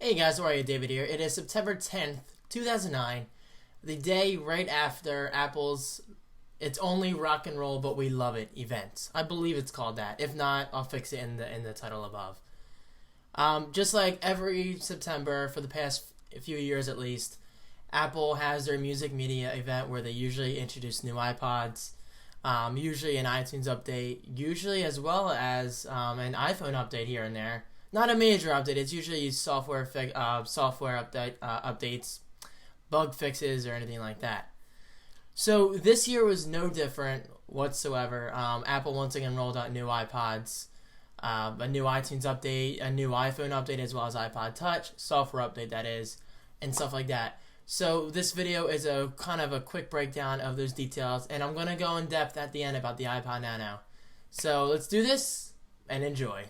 Hey guys, how are you? David here. It is September 10th, 2009, the day right after Apple's It's Only Rock and Roll But We Love It event. I believe it's called that. If not, I'll fix it in the title above. Just like every September for the past few years at least, Apple has their music media event where they usually introduce new iPods, usually an iTunes update, usually as well as an iPhone update here and there. Not a major update. It's usually software updates, bug fixes, or anything like that. So this year was no different whatsoever. Apple once again rolled out new iPods, a new iTunes update, a new iPhone update, as well as iPod Touch, software update that is, and stuff like that. So this video is a kind of a quick breakdown of those details, and I'm going to go in depth at the end about the iPod Nano. So let's do this and enjoy.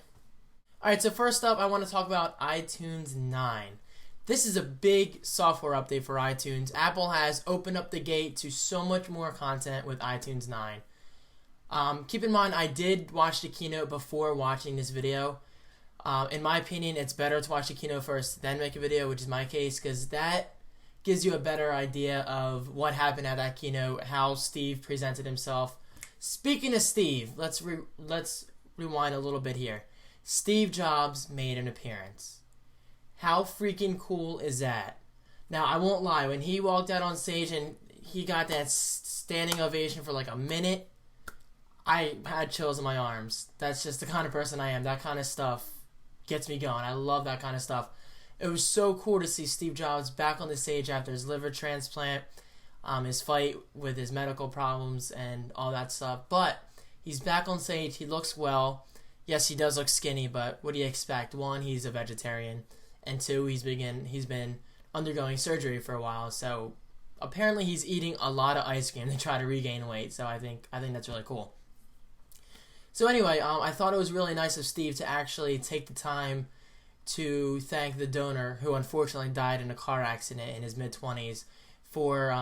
Alright, so first up, I want to talk about iTunes 9. This is a big software update for iTunes. Apple has opened up the gate to so much more content with iTunes 9. Keep in mind, I did watch the keynote before watching this video. In my opinion, it's better to watch the keynote first, then make a video, which is my case, because that gives you a better idea of what happened at that keynote, how Steve presented himself. Speaking of Steve, let's rewind a little bit here. Steve Jobs made an appearance. How freaking cool is that? Now, I won't lie. When he walked out on stage and he got that standing ovation for like a minute, I had chills in my arms. That's just the kind of person I am. That kind of stuff gets me going. I love that kind of stuff. It was so cool to see Steve Jobs back on the stage after his liver transplant, his fight with his medical problems and all that stuff. But he's back on stage. He looks well. Yes, he does look skinny, but what do you expect? One, he's a vegetarian, and two, he's been undergoing surgery for a while. So apparently, he's eating a lot of ice cream to try to regain weight. So I think that's really cool. So anyway, I thought it was really nice of Steve to actually take the time to thank the donor who unfortunately died in a car accident in his mid-20s for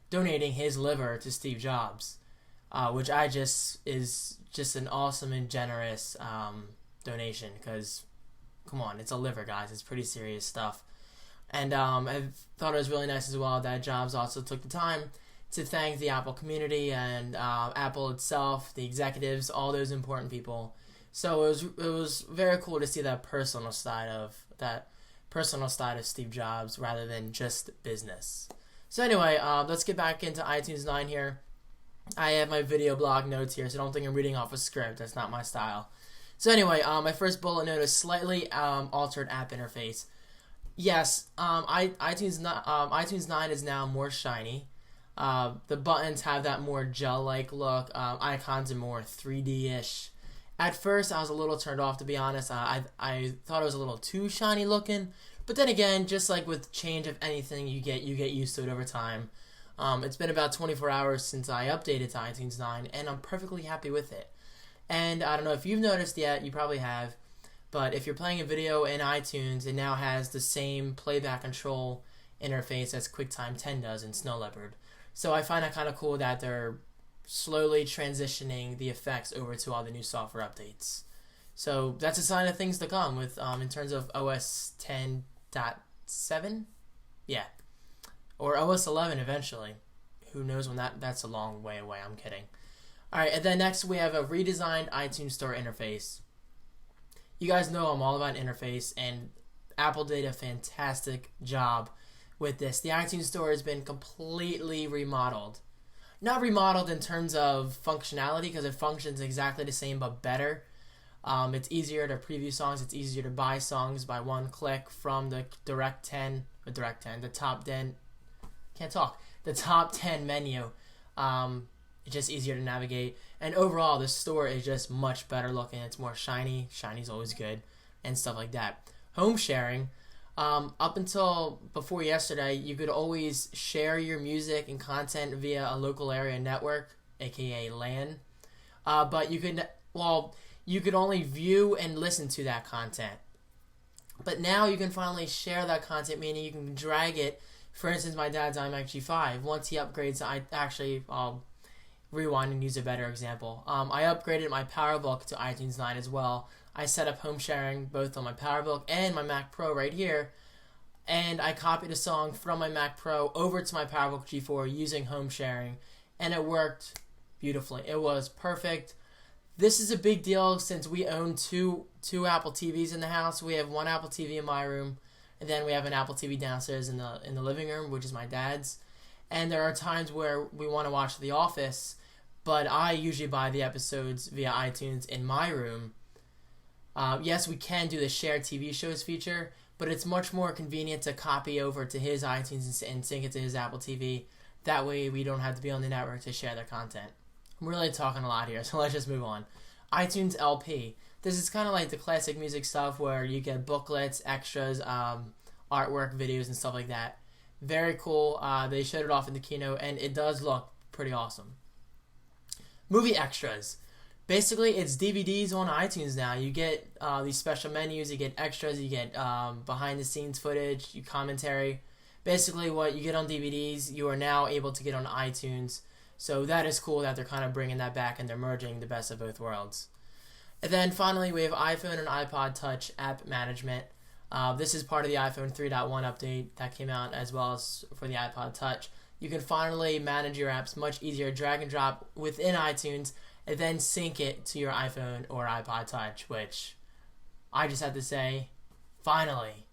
donating his liver to Steve Jobs, which is just an awesome and generous donation, because come on, it's a liver, guys. It's pretty serious stuff. And I thought it was really nice as well that Jobs also took the time to thank the Apple community and Apple itself, the executives, all those important people. So it was very cool to see that personal side of Steve Jobs rather than just business. So anyway, let's get back into iTunes 9 here. I have my video blog notes here, so don't think I'm reading off a script. That's not my style. So anyway, my first bullet note is slightly altered app interface. Yes, iTunes 9 is now more shiny. The buttons have that more gel-like look. Icons are more 3D-ish. At first, I was a little turned off, to be honest. I thought it was a little too shiny looking. But then again, just like with change of anything, you get used to it over time. It's been about 24 hours since I updated to iTunes 9, and I'm perfectly happy with it. And I don't know if you've noticed yet, you probably have, but if you're playing a video in iTunes, it now has the same playback control interface as QuickTime 10 does in Snow Leopard. So I find that kind of cool that they're slowly transitioning the effects over to all the new software updates. So that's a sign of things to come with in terms of OS 10.7? Yeah. Or OS 11 eventually. Who knows when that's a long way away. I'm kidding. Alright, and then next we have a redesigned iTunes Store interface. You guys know I'm all about interface, and Apple did a fantastic job with this. The iTunes Store has been completely remodeled. Not remodeled in terms of functionality, because it functions exactly the same but better. It's easier to preview songs. It's easier to buy songs by one click from the the top 10 menu. It's just easier to navigate. And overall, the store is just much better looking. It's more shiny. Shiny's always good. And stuff like that. Home sharing. Up until before yesterday, you could always share your music and content via a local area network, aka LAN. But you could only view and listen to that content. But now you can finally share that content, meaning you can drag it. For instance, my dad's iMac G5. Once he upgrades, I'll rewind and use a better example. I upgraded my PowerBook to iTunes 9 as well. I set up home sharing both on my PowerBook and my Mac Pro right here, and I copied a song from my Mac Pro over to my PowerBook G4 using home sharing, and it worked beautifully. It was perfect. This is a big deal since we own two Apple TVs in the house. We have one Apple TV in my room, and then we have an Apple TV downstairs in the living room, which is my dad's. And there are times where we want to watch The Office, but I usually buy the episodes via iTunes in my room. Yes, we can do the shared TV shows feature, but it's much more convenient to copy over to his iTunes and sync it to his Apple TV. That way we don't have to be on the network to share their content. I'm really talking a lot here, so let's just move on. iTunes LP. This is kind of like the classic music stuff where you get booklets, extras, artwork, videos, and stuff like that. Very cool. They showed it off in the keynote, and it does look pretty awesome. Movie extras. Basically, it's DVDs on iTunes now. You get these special menus, you get extras, you get behind-the-scenes footage, commentary. Basically, what you get on DVDs, you are now able to get on iTunes. So that is cool that they're kind of bringing that back and they're merging the best of both worlds. And then finally, we have iPhone and iPod Touch app management. This is part of the iPhone 3.1 update that came out, as well as for the iPod Touch. You can finally manage your apps much easier, drag and drop within iTunes, and then sync it to your iPhone or iPod Touch, which I just have to say, finally,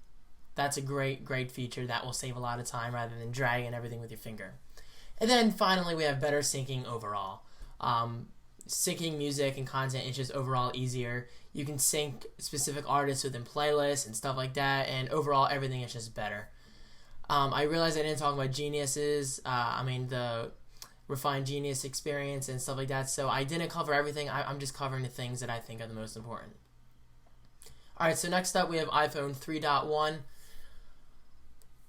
that's a great, great feature that will save a lot of time rather than dragging everything with your finger. And then finally, we have better syncing overall. Syncing music and content is just overall easier. You can sync specific artists within playlists and stuff like that, and overall everything is just better. I realized I didn't talk about Geniuses, the Refined Genius experience and stuff like that, so I didn't cover everything. I'm just covering the things that I think are the most important. Alright, so next up we have iPhone 3.1.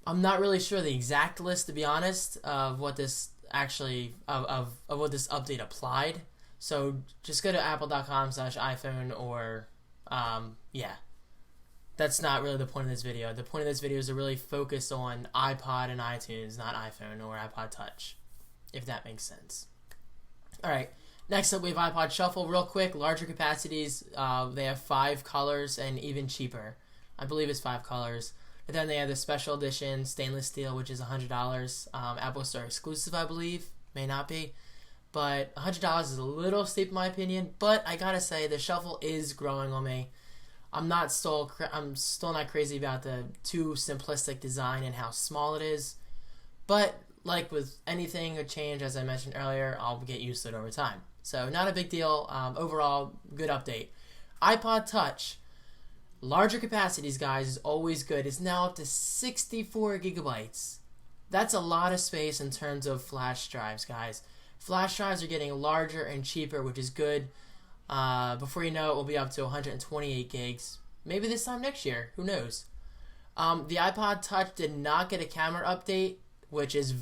I'm not really sure the exact list, to be honest, of what this actually of what this update applied. So just go to apple.com/iPhone or that's not really the point of this video. The point of this video is to really focus on iPod and iTunes, not iPhone or iPod Touch, if that makes sense. Alright, next up we have iPod Shuffle. Real quick, larger capacities. They have 5 colors and even cheaper. I believe it's 5 colors. And then they have the special edition stainless steel, which is $100. Apple Store exclusive, I believe. May not be. But $100 is a little steep in my opinion. But I gotta say, the Shuffle is growing on me. I'm still not crazy about the too simplistic design and how small it is. But like with anything, a change, as I mentioned earlier, I'll get used to it over time. So not a big deal. Overall, good update. iPod Touch. Larger capacities, guys, is always good. It's now up to 64 gigabytes. That's a lot of space in terms of flash drives, guys. Flash drives are getting larger and cheaper, which is good. Before you know it, we'll be up to 128 gigs. Maybe this time next year. Who knows? The iPod Touch did not get a camera update, which is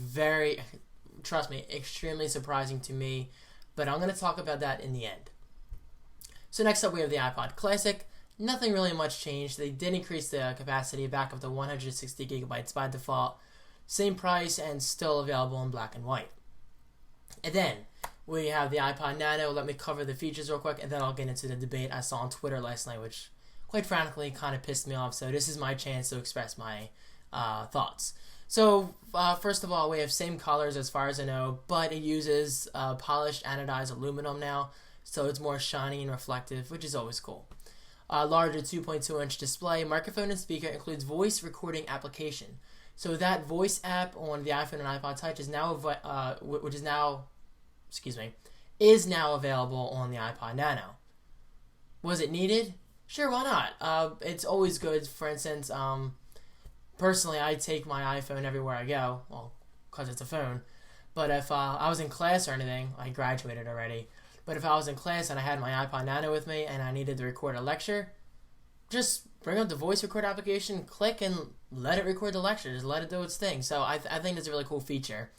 trust me, extremely surprising to me. But I'm going to talk about that in the end. So next up, we have the iPod Classic. Nothing really much changed. They did increase the capacity back up to 160 gigabytes by default. Same price and still available in black and white. And then we have the iPod Nano. Let me cover the features real quick, and then I'll get into the debate I saw on Twitter last night, which quite frankly kind of pissed me off. So this is my chance to express my thoughts. So first of all, we have same colors as far as I know, but it uses polished anodized aluminum now, so it's more shiny and reflective, which is always cool. Larger 2.2-inch display. Microphone and speaker includes voice recording application. So that voice app on the iPhone and iPod Touch is now, is now available on the iPod Nano. Was it needed? Sure, why not? It's always good. For instance, personally, I take my iPhone everywhere I go. Well, because it's a phone. But if I was in class or anything, I graduated already. But if I was in class and I had my iPod Nano with me and I needed to record a lecture, just bring up the voice record application, click, and let it record the lecture. Just let it do its thing. So I think that's a really cool feature.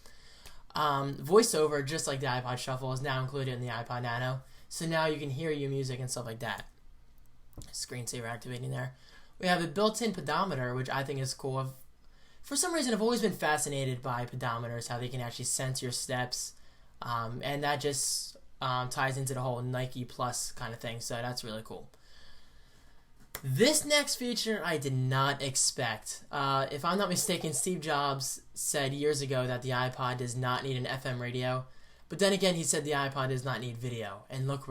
VoiceOver, just like the iPod Shuffle, is now included in the iPod Nano. So now you can hear your music and stuff like that. Screensaver activating there. We have a built-in pedometer, which I think is cool. For some reason, I've always been fascinated by pedometers, how they can actually sense your steps. And that just ties into the whole Nike Plus kind of thing, so that's really cool. This next feature I did not expect. If I'm not mistaken, Steve Jobs said years ago that the iPod does not need an FM radio, but then again he said the iPod does not need video, and look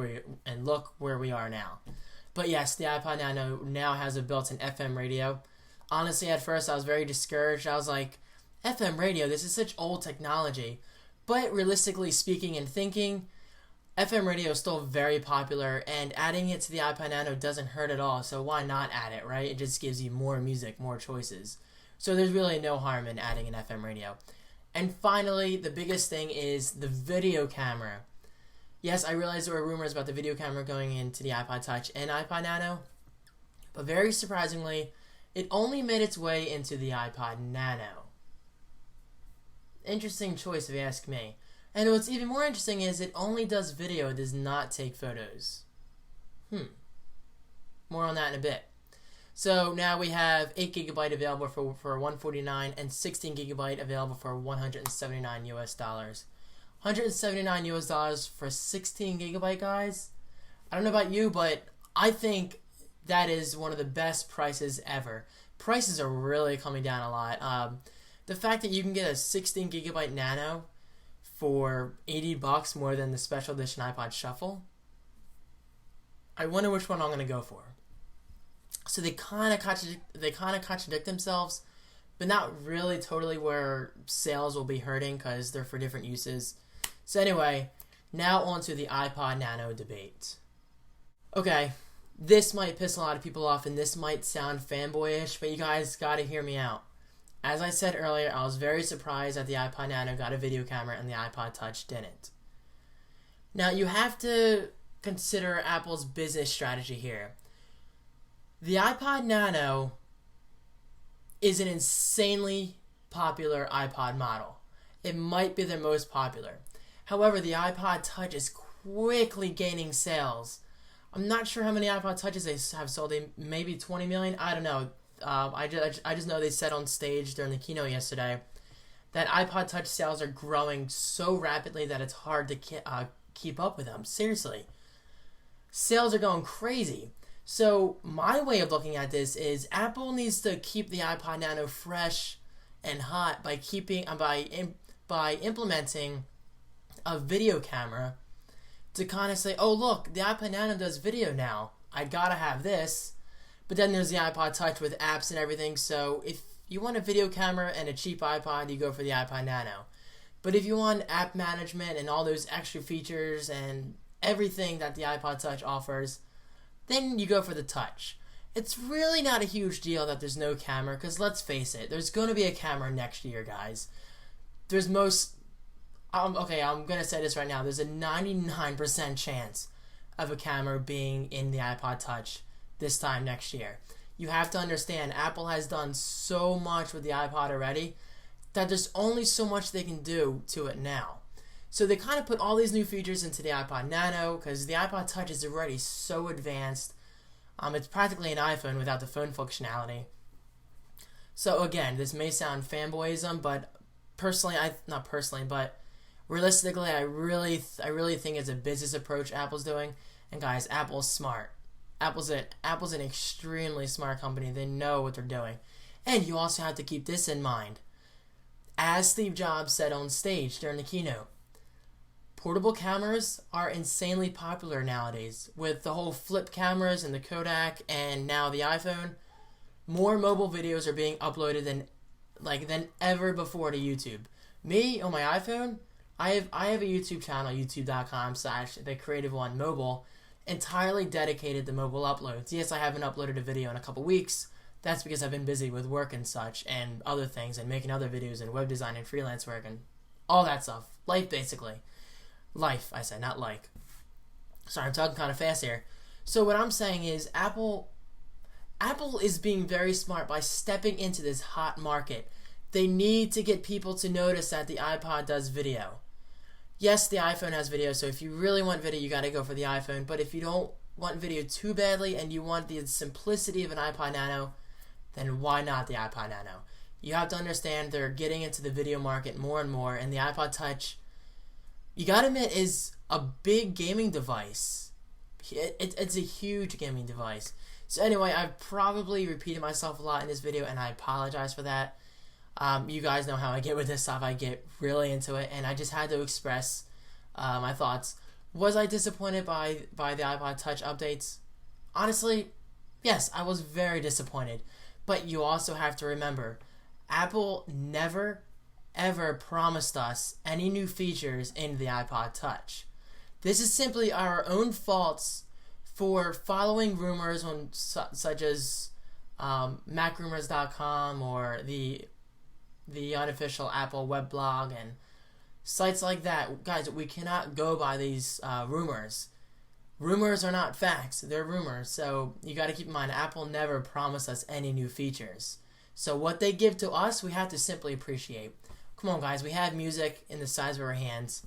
where we are now. But yes, the iPod Nano now has a built-in FM radio. Honestly, at first I was very discouraged. I was like, FM radio, this is such old technology. But realistically speaking and thinking, FM radio is still very popular, and adding it to the iPod Nano doesn't hurt at all, so why not add it, right? It just gives you more music, more choices. So there's really no harm in adding an FM radio. And finally, the biggest thing is the video camera. Yes, I realize there were rumors about the video camera going into the iPod Touch and iPod Nano, but very surprisingly, it only made its way into the iPod Nano. Interesting choice if you ask me. And what's even more interesting is it only does video, it does not take photos. More on that in a bit. So now we have 8GB available for $149 and 16GB available for $179 US. $179 US for 16GB, guys. I don't know about you, but I think that is one of the best prices ever. Prices are really coming down a lot. The fact that you can get a 16GB Nano for $80 more than the special edition iPod Shuffle, I wonder which one I'm going to go for. So they kind of contradict themselves, but not really totally where sales will be hurting because they're for different uses. So anyway, now on to the iPod Nano debate. Okay, this might piss a lot of people off and this might sound fanboyish, but you guys got to hear me out. As I said earlier, I was very surprised that the iPod Nano got a video camera and the iPod Touch didn't. Now, you have to consider Apple's business strategy here. The iPod Nano is an insanely popular iPod model. It might be their most popular. However, the iPod Touch is quickly gaining sales. I'm not sure how many iPod Touches they have sold. Maybe 20 million? I don't know. I just know they said on stage during the keynote yesterday that iPod Touch sales are growing so rapidly that it's hard to keep up with them. Seriously. Sales are going crazy. So my way of looking at this is Apple needs to keep the iPod Nano fresh and hot by implementing a video camera to kind of say, oh look, the iPod Nano does video now. I gotta have this. But then there's the iPod Touch with apps and everything, so if you want a video camera and a cheap iPod, you go for the iPod Nano. But if you want app management and all those extra features and everything that the iPod Touch offers, then you go for the Touch. It's really not a huge deal that there's no camera, because let's face it, there's going to be a camera next year, guys. I'm going to say this right now, there's a 99% chance of a camera being in the iPod Touch this time next year. You have to understand, Apple has done so much with the iPod already that there's only so much they can do to it now. So they kind of put all these new features into the iPod Nano because the iPod Touch is already so advanced. It's practically an iPhone without the phone functionality. So again, this may sound fanboyism, but realistically, I really think it's a business approach Apple's doing. And guys, Apple's smart. Apple's an extremely smart company. They know what they're doing. And you also have to keep this in mind. As Steve Jobs said on stage during the keynote, portable cameras are insanely popular nowadays. With the whole flip cameras and the Kodak and now the iPhone, more mobile videos are being uploaded than ever before to YouTube. Me, on my iPhone, I have a YouTube channel, youtube.com/thecreativeonemobile, entirely dedicated to mobile uploads. Yes, I haven't uploaded a video in a couple weeks. That's because I've been busy with work and such and other things and making other videos and web design and freelance work and all that stuff. Life, basically. Life, I said, not like. Sorry, I'm talking kind of fast here. So what I'm saying is Apple is being very smart by stepping into this hot market. They need to get people to notice that the iPod does video. Yes, the iPhone has video, so if you really want video, you gotta go for the iPhone. But if you don't want video too badly and you want the simplicity of an iPod Nano, then why not the iPod Nano? You have to understand they're getting into the video market more and more, and the iPod Touch, you gotta admit, is a big gaming device. It's a huge gaming device. So anyway, I've probably repeated myself a lot in this video, and I apologize for that. You guys know how I get with this stuff. I get really into it, and I just had to express my thoughts. Was I disappointed by the iPod Touch updates? Honestly, yes, I was very disappointed. But you also have to remember, Apple never, ever promised us any new features in the iPod Touch. This is simply our own faults for following rumors on such as MacRumors.com or the unofficial Apple weblog and sites like that. Guys, we cannot go by these rumors. Rumors are not facts, they're rumors. So you got to keep in mind, Apple never promised us any new features. So what they give to us, we have to simply appreciate. Come on, guys, we have music in the size of our hands,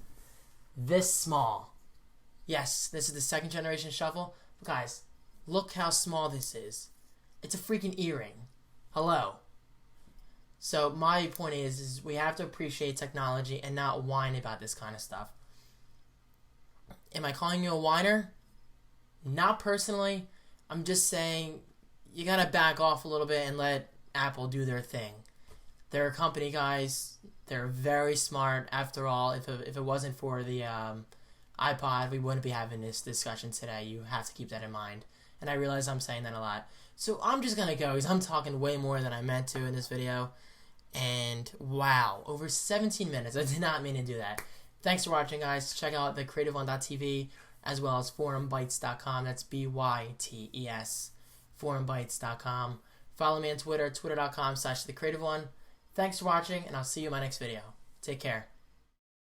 this small. Yes, this is the second generation shuffle. But guys, look how small this is. It's a freaking earring. Hello. So my point is we have to appreciate technology and not whine about this kind of stuff. Am I calling you a whiner? Not personally. I'm just saying you gotta back off a little bit and let Apple do their thing. They're a company, guys. They're very smart. After all, if it wasn't for the iPod, we wouldn't be having this discussion today. You have to keep that in mind. And I realize I'm saying that a lot. So I'm just going to go because I'm talking way more than I meant to in this video. And wow, over 17 minutes. I did not mean to do that. Thanks for watching, guys. Check out the creativeone.tv as well as forumbytes.com. That's BYTES. Forumbytes.com. Follow me on Twitter, twitter.com/thecreativeone. Thanks for watching, and I'll see you in my next video. Take care.